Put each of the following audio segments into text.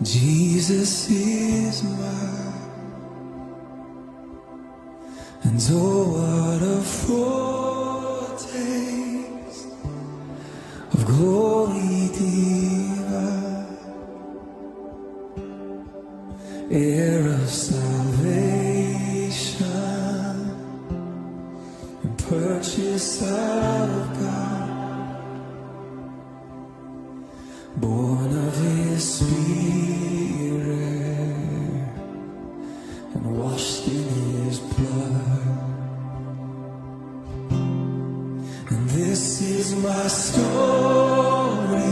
Jesus is mine, and oh, what a foretaste of glory divine, heir of salvation, and purchase of God, born of His Spirit, and washed in His blood. And this is my story,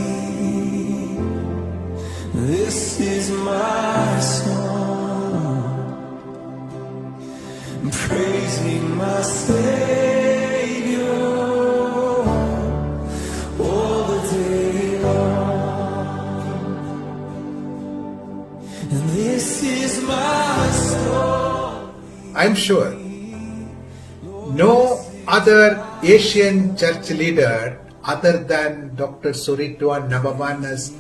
this is my song, praising my Savior all the day long. And this is my story. I'm sure no other Asian church leader other than Dr. Surituan Nabawan has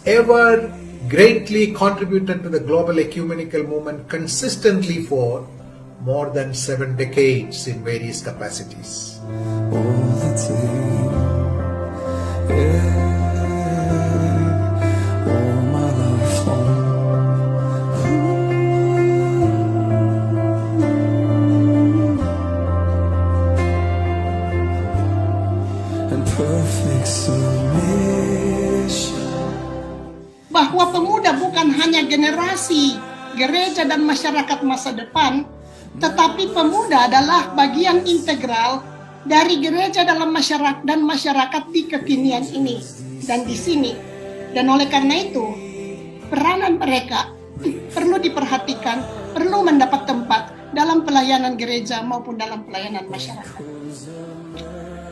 ever greatly contributed to the global ecumenical movement consistently for more than 7 decades in various capacities. All the day, yeah, all my life long. And perfect submission. Bahwa pemuda bukan hanya generasi gereja dan masyarakat masa depan, tetapi pemuda adalah bagian integral dari gereja dalam masyarakat dan masyarakat di kekinian ini dan di sini. Dan oleh karena itu, peranan mereka perlu diperhatikan, perlu mendapat tempat dalam pelayanan gereja maupun dalam pelayanan masyarakat.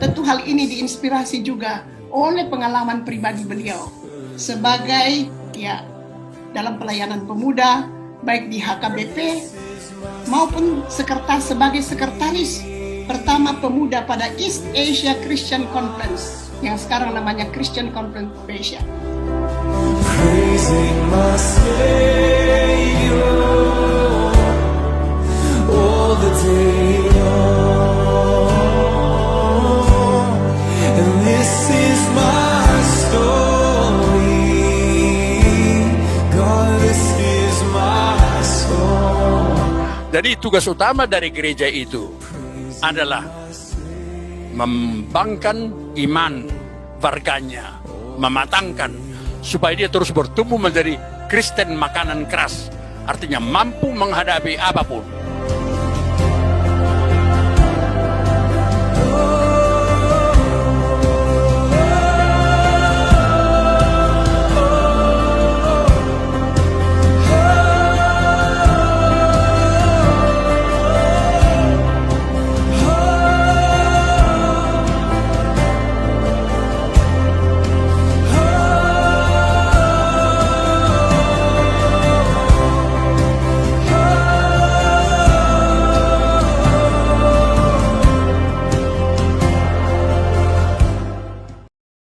Tentu hal ini diinspirasi juga oleh pengalaman pribadi beliau sebagai dalam pelayanan pemuda, baik di HKBP maupun sebagai sekretaris pertama pemuda pada East Asia Christian Conference yang sekarang namanya Christian Conference Asia. Praising my Savior all the day long, and this is my story, God, this is my song. Jadi tugas utama dari gereja itu adalah mengembangkan iman warganya, mematangkan supaya dia terus bertumbuh menjadi Kristen makanan keras, artinya mampu menghadapi apapun.